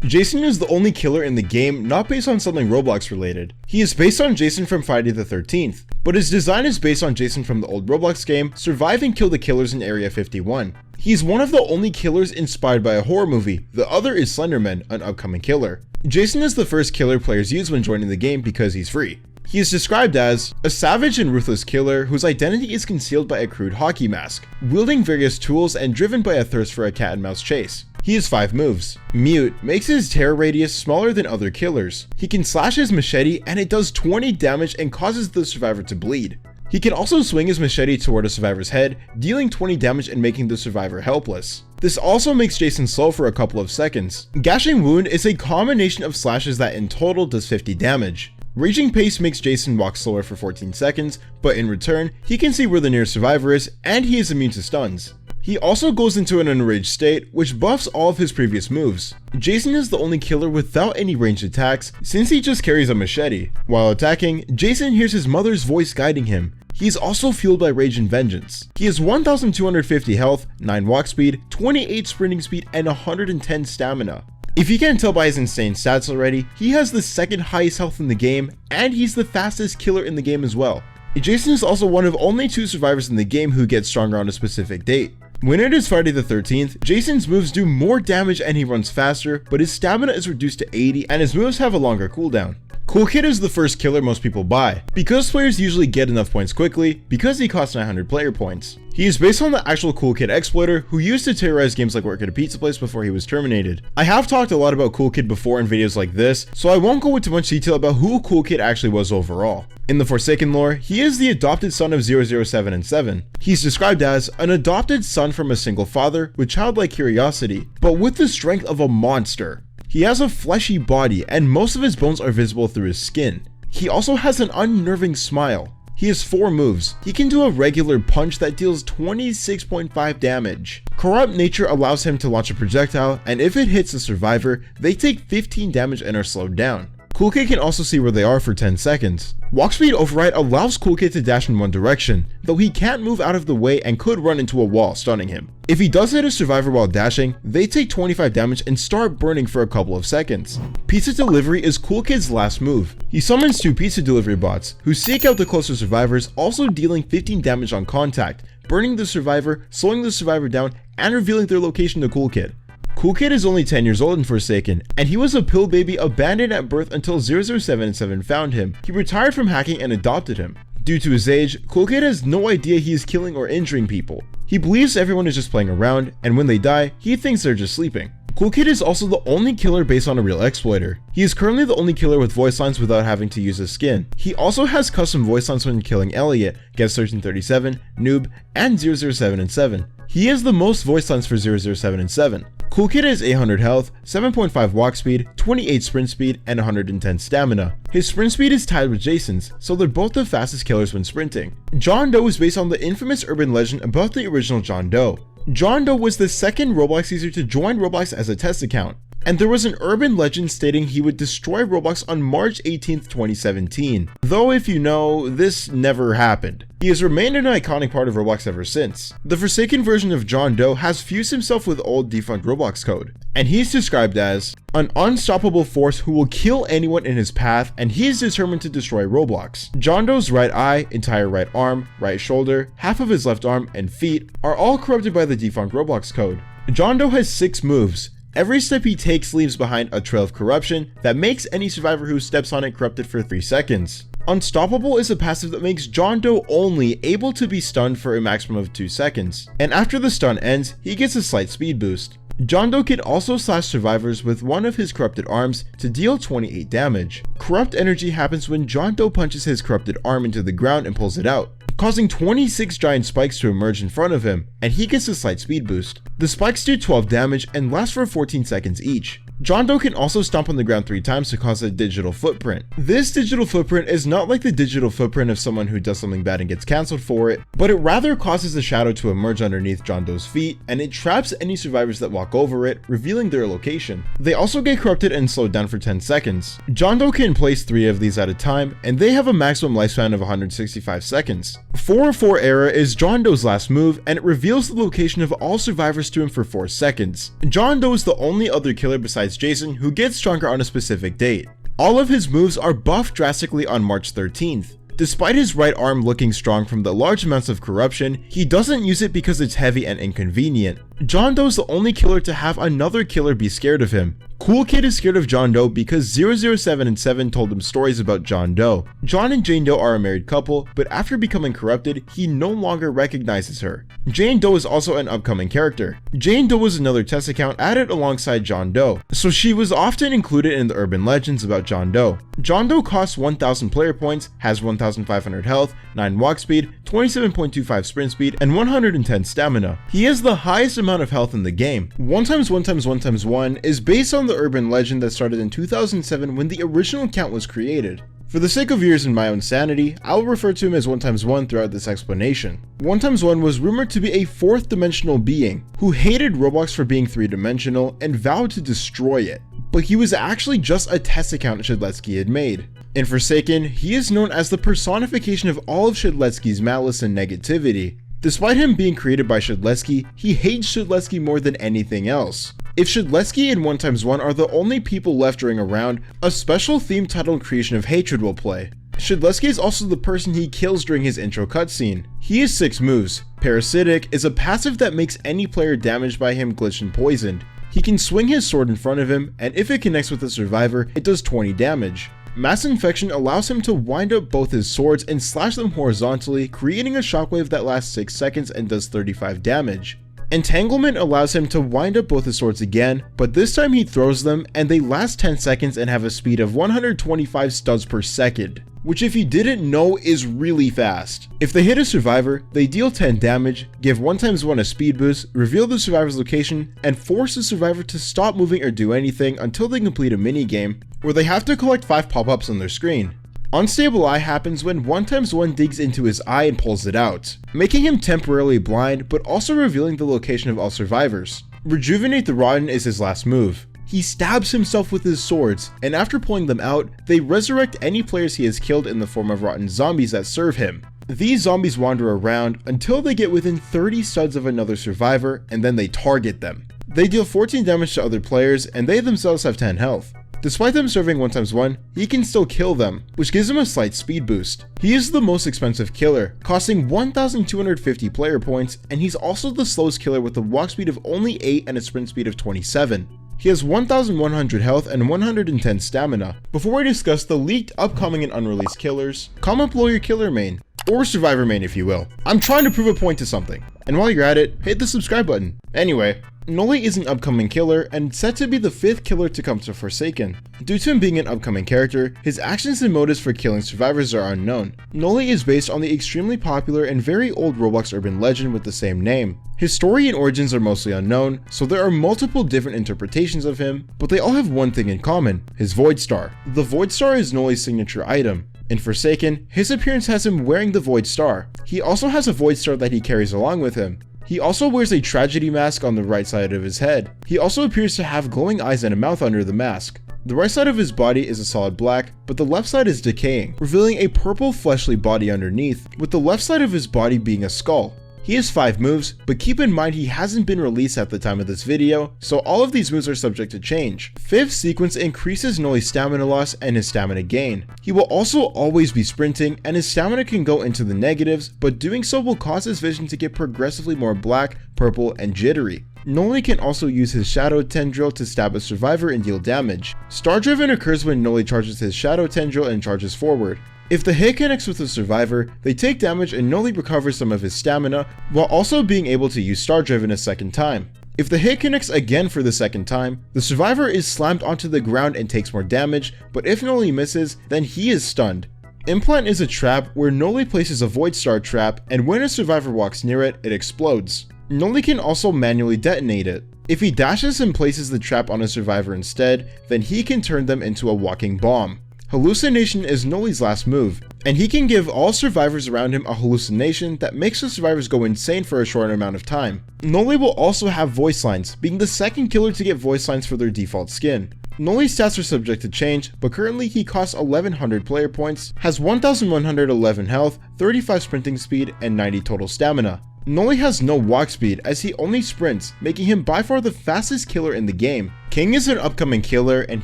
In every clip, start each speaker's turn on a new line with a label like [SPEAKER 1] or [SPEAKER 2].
[SPEAKER 1] Jason is the only killer in the game not based on something Roblox related. He is based on Jason from Friday the 13th, but his design is based on Jason from the old Roblox game Survive and Kill the Killers in Area 51. He's one of the only killers inspired by a horror movie, the other is Slenderman, an upcoming killer. Jason is the first killer players use when joining the game because he's free. He is described as a savage and ruthless killer whose identity is concealed by a crude hockey mask, wielding various tools and driven by a thirst for a cat and mouse chase. He has 5 moves. Mute makes his terror radius smaller than other killers. He can slash his machete and it does 20 damage and causes the survivor to bleed. He can also swing his machete toward a survivor's head, dealing 20 damage and making the survivor helpless. This also makes Jason slow for a couple of seconds. Gashing Wound is a combination of slashes that in total does 50 damage. Raging Pace makes Jason walk slower for 14 seconds, but in return, he can see where the nearest survivor is, and he is immune to stuns. He also goes into an enraged state, which buffs all of his previous moves. Jason is the only killer without any ranged attacks, since he just carries a machete. While attacking, Jason hears his mother's voice guiding him. He is also fueled by rage and vengeance. He has 1250 health, 9 walk speed, 28 sprinting speed, and 110 stamina. If you can't tell by his insane stats already, he has the second highest health in the game, and he's the fastest killer in the game as well. Jason is also one of only 2 survivors in the game who get stronger on a specific date. When it is Friday the 13th, Jason's moves do more damage and he runs faster, but his stamina is reduced to 80 and his moves have a longer cooldown. Cool Kid is the first killer most people buy, because players usually get enough points quickly, because he costs 900 player points. He is based on the actual Cool Kid exploiter who used to terrorize games like Work at a Pizza Place before he was terminated. I have talked a lot about Cool Kid before in videos like this, so I won't go into much detail about who Cool Kid actually was overall. In the Forsaken lore, he is the adopted son of 007 and 7. He's described as an adopted son from a single father with childlike curiosity, but with the strength of a monster. He has a fleshy body and most of his bones are visible through his skin. He also has an unnerving smile. He has 4 moves. He can do a regular punch that deals 26.5 damage. Corrupt nature allows him to launch a projectile, and if it hits the survivor, they take 15 damage and are slowed down. Cool Kid can also see where they are for 10 seconds. Walk Speed Override allows Cool Kid to dash in one direction, though he can't move out of the way and could run into a wall, stunning him. If he does hit a survivor while dashing, they take 25 damage and start burning for a couple of seconds. Pizza Delivery is Cool Kid's last move. He summons 2 pizza delivery bots, who seek out the closer survivors, also dealing 15 damage on contact, burning the survivor, slowing the survivor down, and revealing their location to Cool Kid. Cool Kid is only 10 years old in Forsaken, and he was a pill baby abandoned at birth until 007 and 7 found him. He retired from hacking and adopted him. Due to his age, Cool Kid has no idea he is killing or injuring people. He believes everyone is just playing around, and when they die, he thinks they're just sleeping. Cool Kid is also the only killer based on a real exploiter. He is currently the only killer with voice lines without having to use his skin. He also has custom voice lines when killing Elliot, Guest 1337, Noob, and 007 and 7. He has the most voice lines for 007 and 7. Cool Kid has 800 health, 7.5 walk speed, 28 sprint speed, and 110 stamina. His sprint speed is tied with Jason's, so they're both the fastest killers when sprinting. John Doe is based on the infamous urban legend about the original John Doe. John Doe was the second Roblox user to join Roblox as a test account, and there was an urban legend stating he would destroy Roblox on March 18th, 2017. Though if you know, this never happened. He has remained an iconic part of Roblox ever since. The Forsaken version of John Doe has fused himself with old defunct Roblox code, and he's described as an unstoppable force who will kill anyone in his path, and he is determined to destroy Roblox. John Doe's right eye, entire right arm, right shoulder, half of his left arm, and feet are all corrupted by the defunct Roblox code. John Doe has 6 moves. Every step he takes leaves behind a trail of corruption that makes any survivor who steps on it corrupted for 3 seconds. Unstoppable is a passive that makes John Doe only able to be stunned for a maximum of 2 seconds, and after the stun ends, he gets a slight speed boost. John Doe can also slash survivors with one of his corrupted arms to deal 28 damage. Corrupt energy happens when John Doe punches his corrupted arm into the ground and pulls it out, causing 26 giant spikes to emerge in front of him, and he gets a slight speed boost. The spikes do 12 damage and last for 14 seconds each. John Doe can also stomp on the ground 3 times to cause a digital footprint. This digital footprint is not like the digital footprint of someone who does something bad and gets cancelled for it, but it rather causes a shadow to emerge underneath John Doe's feet, and it traps any survivors that walk over it, revealing their location. They also get corrupted and slowed down for 10 seconds. John Doe can place 3 of these at a time, and they have a maximum lifespan of 165 seconds. 404 Era is John Doe's last move, and it reveals the location of all survivors to him for 4 seconds. John Doe is the only other killer besides besides Jason, who gets stronger on a specific date. All of his moves are buffed drastically on March 13th. Despite his right arm looking strong from the large amounts of corruption, he doesn't use it because it's heavy and inconvenient. John Doe is the only killer to have another killer be scared of him. Cool Kid is scared of John Doe because 007 and 7 told him stories about John Doe. John and Jane Doe are a married couple, but after becoming corrupted, he no longer recognizes her. Jane Doe is also an upcoming character. Jane Doe was another test account added alongside John Doe, so she was often included in the urban legends about John Doe. John Doe costs 1000 player points, has 1500 health, 9 walk speed, 27.25 sprint speed, and 110 stamina. He has the highest amount of health in the game. 1x1x1x1 is based on the urban legend that started in 2007 when the original count was created. For the sake of yours and my own sanity, I will refer to him as 1x1 throughout this explanation. 1x1 was rumored to be a 4th dimensional being who hated Roblox for being 3-dimensional and vowed to destroy it. But he was actually just a test account Shedletsky had made. In Forsaken, he is known as the personification of all of Shedletsky's malice and negativity. Despite him being created by Shedletsky, he hates Shedletsky more than anything else. If Shedletsky and 1x1 are the only people left during a round, a special theme titled Creation of Hatred will play. Shedletsky is also the person he kills during his intro cutscene. He has 6 moves. Parasitic is a passive that makes any player damaged by him glitched and poisoned. He can swing his sword in front of him, and if it connects with a survivor, it does 20 damage. Mass Infection allows him to wind up both his swords and slash them horizontally, creating a shockwave that lasts 6 seconds and does 35 damage. Entanglement allows him to wind up both his swords again, but this time he throws them and they last 10 seconds and have a speed of 125 studs per second, which if you didn't know is really fast. If they hit a survivor, they deal 10 damage, give 1x1 a speed boost, reveal the survivor's location, and force the survivor to stop moving or do anything until they complete a minigame, where they have to collect 5 pop-ups on their screen. Unstable Eye happens when 1x1 digs into his eye and pulls it out, making him temporarily blind but also revealing the location of all survivors. Rejuvenate the Rotten is his last move. He stabs himself with his swords, and after pulling them out, they resurrect any players he has killed in the form of rotten zombies that serve him. These zombies wander around until they get within 30 studs of another survivor, and then they target them. They deal 14 damage to other players, and they themselves have 10 health. Despite them serving 1x1, he can still kill them, which gives him a slight speed boost. He is the most expensive killer, costing 1250 player points, and he's also the slowest killer with a walk speed of only 8 and a sprint speed of 27. He has 1100 health and 110 stamina. Before I discuss the leaked, upcoming, and unreleased killers, comment below your killer main, or survivor main if you will. I'm trying to prove a point to something. And while you're at it, hit the subscribe button. Anyway, Nolly is an upcoming killer and set to be the 5th killer to come to Forsaken. Due to him being an upcoming character, his actions and motives for killing survivors are unknown. Nolly is based on the extremely popular and very old Roblox urban legend with the same name. His story and origins are mostly unknown, so there are multiple different interpretations of him, but they all have one thing in common: his Void Star. The Void Star is Nolly's signature item. In Forsaken, his appearance has him wearing the Void Star. He also has a Void Star that he carries along with him. He also wears a tragedy mask on the right side of his head. He also appears to have glowing eyes and a mouth under the mask. The right side of his body is a solid black, but the left side is decaying, revealing a purple fleshly body underneath, with the left side of his body being a skull. He has 5 moves, but keep in mind he hasn't been released at the time of this video, so all of these moves are subject to change. 5th sequence increases Nolly's stamina loss and his stamina gain. He will also always be sprinting, and his stamina can go into the negatives, but doing so will cause his vision to get progressively more black, purple, and jittery. Nolly can also use his Shadow Tendril to stab a survivor and deal damage. Star Driven occurs when Nolly charges his Shadow Tendril and charges forward. If the hit connects with a survivor, they take damage and Nolly recovers some of his stamina, while also being able to use Star Driven a second time. If the hit connects again for the second time, the survivor is slammed onto the ground and takes more damage, but if Nolly misses, then he is stunned. Implant is a trap where Nolly places a Void Star trap, and when a survivor walks near it, it explodes. Nolly can also manually detonate it. If he dashes and places the trap on a survivor instead, then he can turn them into a walking bomb. Hallucination is Nolly's last move, and he can give all survivors around him a hallucination that makes the survivors go insane for a short amount of time. Nolly will also have voice lines, being the 2nd killer to get voice lines for their default skin. Nolly's stats are subject to change, but currently he costs 1100 player points, has 1111 health, 35 sprinting speed, and 90 total stamina. Nolly has no walk speed as he only sprints, making him by far the fastest killer in the game. King is an upcoming killer and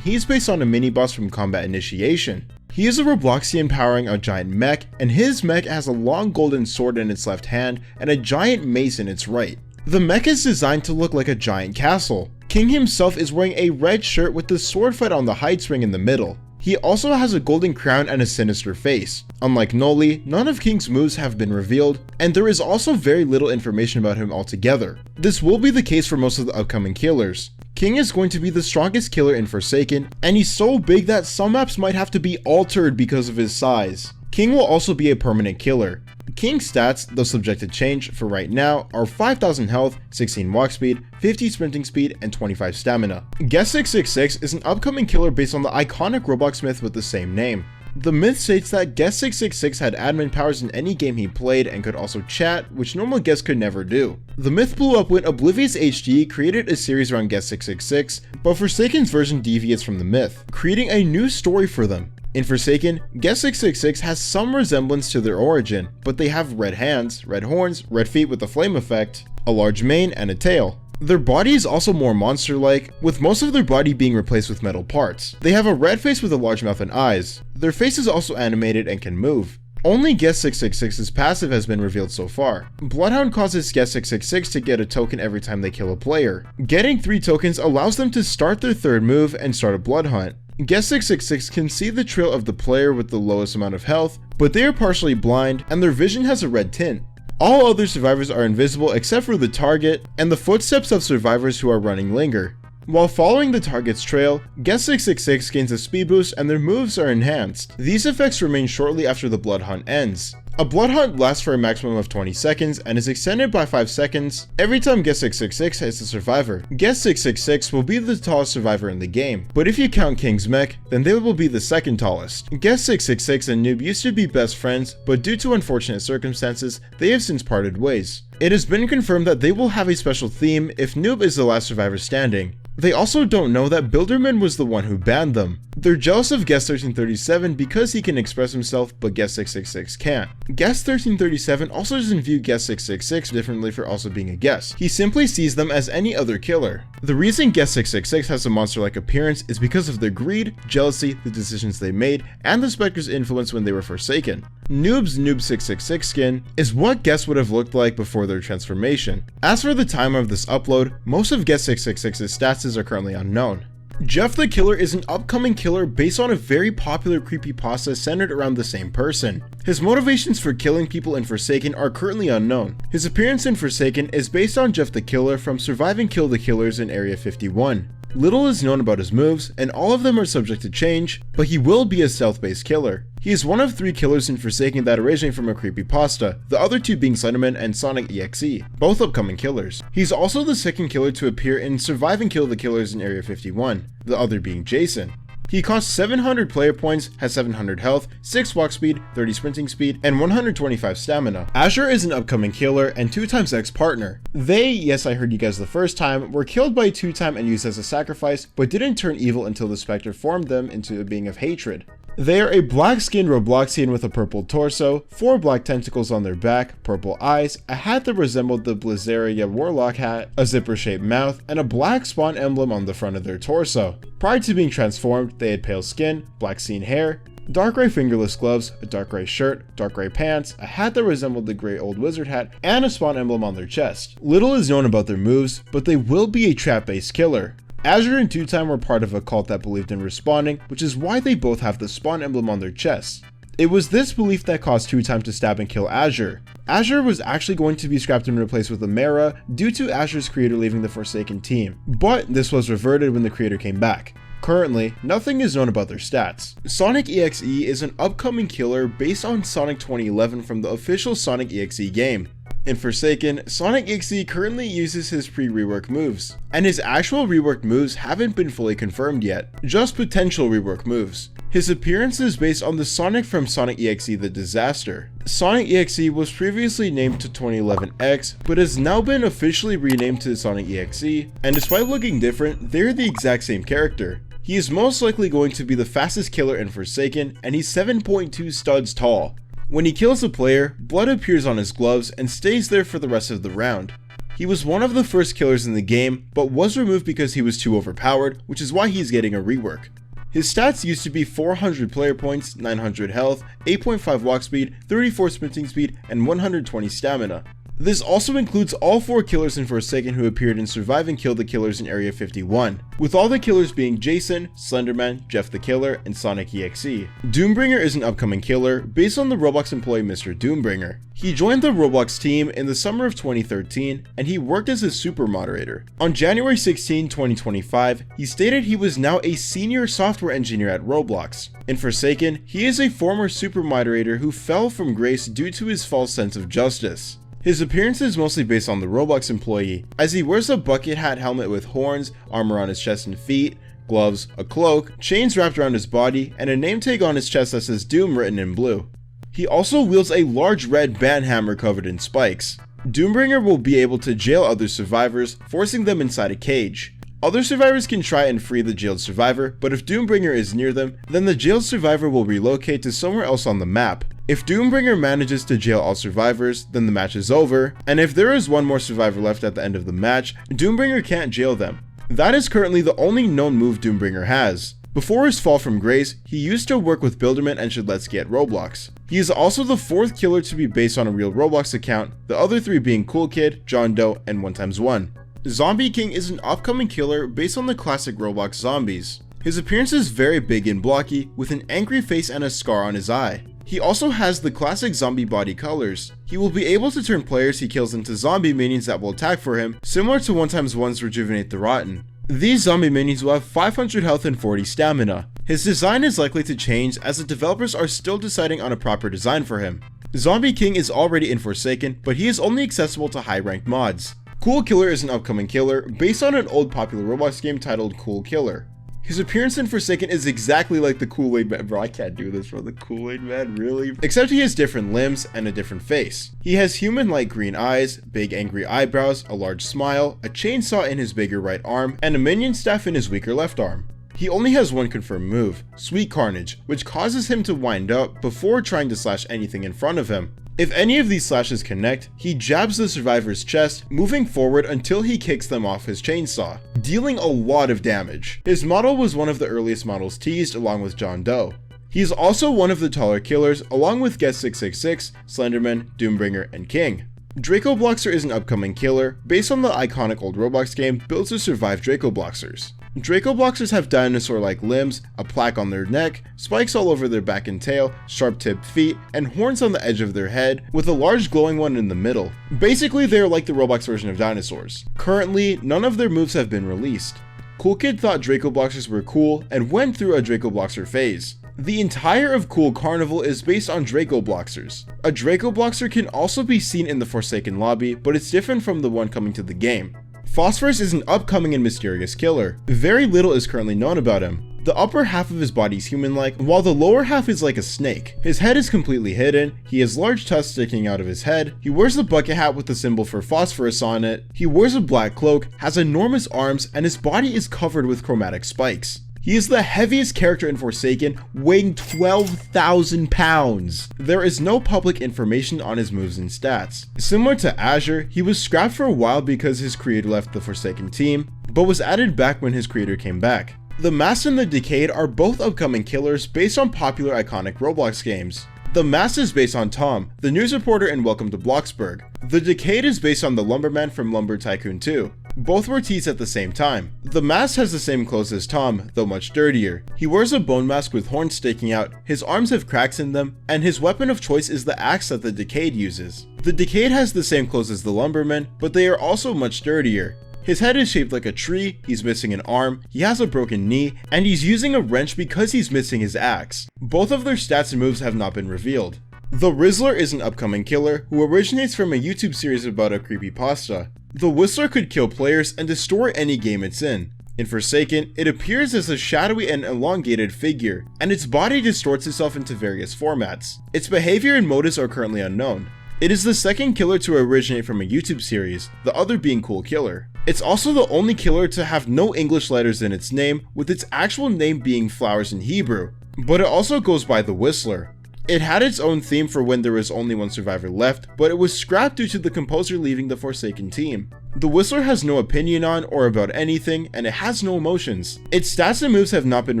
[SPEAKER 1] he's based on a mini-boss from Combat Initiation. He is a Robloxian powering a giant mech, and his mech has a long golden sword in its left hand and a giant mace in its right. The mech is designed to look like a giant castle. King himself is wearing a red shirt with the sword fight on the height spring in the middle. He also has a golden crown and a sinister face. Unlike Nolly, none of King's moves have been revealed, and there is also very little information about him altogether. This will be the case for most of the upcoming killers. King is going to be the strongest killer in Forsaken, and he's so big that some maps might have to be altered because of his size. King will also be a permanent killer. King's stats, though subject to change for right now, are 5,000 health, 16 walk speed, 50 sprinting speed, and 25 stamina. Guess666 is an upcoming killer based on the iconic Roblox myth with the same name. The myth states that Guess666 had admin powers in any game he played and could also chat, which normal guests could never do. The myth blew up when Oblivious HD created a series around Guess666, but Forsaken's version deviates from the myth, creating a new story for them. In Forsaken, Guess666 has some resemblance to their origin, but they have red hands, red horns, red feet with a flame effect, a large mane, and a tail. Their body is also more monster-like, with most of their body being replaced with metal parts. They have a red face with a large mouth and eyes. Their face is also animated and can move. Only Guess666's passive has been revealed so far. Bloodhound causes Guess666 to get a token every time they kill a player. Getting 3 tokens allows them to start their third move and start a blood hunt. Guess666 can see the trail of the player with the lowest amount of health, but they are partially blind and their vision has a red tint. All other survivors are invisible except for the target, and the footsteps of survivors who are running linger. While following the target's trail, Guess666 gains a speed boost and their moves are enhanced. These effects remain shortly after the blood hunt ends. A blood hunt lasts for a maximum of 20 seconds and is extended by 5 seconds every time Guess666 hits a survivor. Guess666 will be the tallest survivor in the game, but if you count King's mech, then they will be the second tallest. Guess666 and Noob used to be best friends, but due to unfortunate circumstances, they have since parted ways. It has been confirmed that they will have a special theme if Noob is the last survivor standing. They also don't know that Builderman was the one who banned them. They're jealous of Guess1337 because he can express himself, but Guess666 can't. Guess1337 also doesn't view Guess666 differently for also being a guest. He simply sees them as any other killer. The reason Guess666 has a monster-like appearance is because of their greed, jealousy, the decisions they made, and the Spectre's influence when they were Forsaken. Noob's Noob666 skin is what Guess would have looked like before their transformation. As for the time of this upload, most of Guess666's stats are currently unknown. Jeff the Killer is an upcoming killer based on a very popular creepypasta centered around the same person. His motivations for killing people in Forsaken are currently unknown. His appearance in Forsaken is based on Jeff the Killer from Surviving Kill the Killers in Area 51. Little is known about his moves, and all of them are subject to change, but he will be a stealth-based killer. He is one of 3 killers in Forsaken that originate from a creepypasta, the other 2 being Slenderman and Sonic.Exe, both upcoming killers. He's also the second killer to appear in Surviving Kill the Killers in Area 51, the other being Jason. He costs 700 player points, has 700 health, 6 walk speed, 30 sprinting speed, and 125 stamina. Azure is an upcoming killer and 2x ex-partner. They, yes I heard you guys the first time, were killed by 2time and used as a sacrifice, but didn't turn evil until the Spectre formed them into a being of hatred. They are a black-skinned Robloxian with a purple torso, 4 black tentacles on their back, purple eyes, a hat that resembled the Blizzaria Warlock hat, a zipper-shaped mouth, and a black spawn emblem on the front of their torso. Prior to being transformed, they had pale skin, black scene hair, dark gray fingerless gloves, a dark gray shirt, dark gray pants, a hat that resembled the gray old wizard hat, and a spawn emblem on their chest. Little is known about their moves, but they will be a trap-based killer. Azure and 2time were part of a cult that believed in respawning, which is why they both have the spawn emblem on their chests. It was this belief that caused 2time to stab and kill Azure. Azure was actually going to be scrapped and replaced with Amara due to Azure's creator leaving the Forsaken team, but this was reverted when the creator came back. Currently, nothing is known about their stats. Sonic.Exe is an upcoming killer based on Sonic 2011 from the official Sonic.Exe game. In Forsaken, Sonic.Exe currently uses his pre-rework moves, and his actual reworked moves haven't been fully confirmed yet, just potential rework moves. His appearance is based on the Sonic from Sonic.Exe The Disaster. Sonic.Exe was previously named to 2011X, but has now been officially renamed to Sonic.Exe, and despite looking different, they're the exact same character. He is most likely going to be the fastest killer in Forsaken, and he's 7.2 studs tall. When he kills a player, blood appears on his gloves and stays there for the rest of the round. He was one of the first killers in the game, but was removed because he was too overpowered, which is why he's getting a rework. His stats used to be 400 player points, 900 health, 8.5 walk speed, 34 sprinting speed, and 120 stamina. This also includes all 4 killers in Forsaken who appeared in Survive and Kill the Killers in Area 51, with all the killers being Jason, Slenderman, Jeff the Killer, and Sonic.Exe. Doombringer is an upcoming killer based on the Roblox employee Mr. Doombringer. He joined the Roblox team in the summer of 2013, and he worked as a super moderator. On January 16, 2025, he stated he was now a senior software engineer at Roblox. In Forsaken, he is a former super moderator who fell from grace due to his false sense of justice. His appearance is mostly based on the Roblox employee, as he wears a bucket hat helmet with horns, armor on his chest and feet, gloves, a cloak, chains wrapped around his body, and a name tag on his chest that says Doom written in blue. He also wields a large red band hammer covered in spikes. Doombringer will be able to jail other survivors, forcing them inside a cage. Other survivors can try and free the jailed survivor, but if Doombringer is near them, then the jailed survivor will relocate to somewhere else on the map. If Doombringer manages to jail all survivors, then the match is over, and if there is one more survivor left at the end of the match, Doombringer can't jail them. That is currently the only known move Doombringer has. Before his fall from grace, he used to work with Builderman and Let's at Roblox. He is also the 4th killer to be based on a real Roblox account, the other 3 being Cool Kid, John Doe, and 1x1. Zombie King is an upcoming killer based on the classic Roblox zombies. His appearance is very big and blocky, with an angry face and a scar on his eye. He also has the classic zombie body colors. He will be able to turn players he kills into zombie minions that will attack for him, similar to 1x1's Rejuvenate the Rotten. These zombie minions will have 500 health and 40 stamina. His design is likely to change as the developers are still deciding on a proper design for him. Zombie King is already in Forsaken, but he is only accessible to high-ranked mods. Cool Killer is an upcoming killer based on an old popular Roblox game titled Cool Killer. His appearance in Forsaken is exactly like the Kool-Aid Man. Bro, I can't do this, bro. The Kool-Aid Man, really? Except he has different limbs and a different face. He has human-like green eyes, big angry eyebrows, a large smile, a chainsaw in his bigger right arm, and a minion staff in his weaker left arm. He only has one confirmed move, Sweet Carnage, which causes him to wind up before trying to slash anything in front of him. If any of these slashes connect, he jabs the survivor's chest, moving forward until he kicks them off his chainsaw, dealing a lot of damage. His model was one of the earliest models teased along with John Doe. He is also one of the taller killers along with Guest 666, Slenderman, Doombringer, and King. Drakobloxxer is an upcoming killer based on the iconic old Roblox game built to survive Drakobloxxers. Drakobloxxers have dinosaur-like limbs, a plaque on their neck, spikes all over their back and tail, sharp-tipped feet, and horns on the edge of their head, with a large glowing one in the middle. Basically, they are like the Roblox version of dinosaurs. Currently, none of their moves have been released. Cool Kid thought Drakobloxxers were cool and went through a Drakobloxxer phase. The entire of Cool Carnival is based on Drakobloxxers. A Drakobloxxer can also be seen in the Forsaken lobby, but it's different from the one coming to the game. Phosphorus is an upcoming and mysterious killer. Very little is currently known about him. The upper half of his body is human-like, while the lower half is like a snake. His head is completely hidden, he has large tusks sticking out of his head, he wears a bucket hat with the symbol for Phosphorus on it, he wears a black cloak, has enormous arms, and his body is covered with chromatic spikes. He is the heaviest character in Forsaken, weighing 12,000 pounds. There is no public information on his moves and stats. Similar to Azure, he was scrapped for a while because his creator left the Forsaken team, but was added back when his creator came back. The Mask and the Decayed are both upcoming killers based on popular iconic Roblox games. The Mask is based on Tom, the news reporter in Welcome to Bloxburg. The Decayed is based on the Lumberman from Lumber Tycoon 2. Both were teased at the same time. The Mask has the same clothes as Tom, though much dirtier. He wears a bone mask with horns sticking out, his arms have cracks in them, and his weapon of choice is the axe that the Decayed uses. The Decayed has the same clothes as the Lumberman, but they are also much dirtier. His head is shaped like a tree, he's missing an arm, he has a broken knee, and he's using a wrench because he's missing his axe. Both of their stats and moves have not been revealed. The Rizzler is an upcoming killer who originates from a YouTube series about a creepypasta. The Whistler could kill players and destroy any game it's in. In Forsaken, it appears as a shadowy and elongated figure, and its body distorts itself into various formats. Its behavior and motives are currently unknown. It is the second killer to originate from a YouTube series, the other being Cool Killer. It's also the only killer to have no English letters in its name, with its actual name being Flowers in Hebrew, but it also goes by the Whistler. It had its own theme for when there was only one survivor left, but it was scrapped due to the composer leaving the Forsaken team. The Whistler has no opinion on or about anything, and it has no emotions. Its stats and moves have not been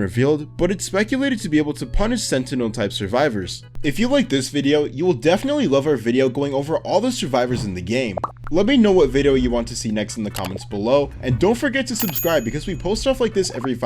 [SPEAKER 1] revealed, but it's speculated to be able to punish Sentinel-type survivors. If you like this video, you will definitely love our video going over all the survivors in the game. Let me know what video you want to see next in the comments below, and don't forget to subscribe because we post stuff like this every 5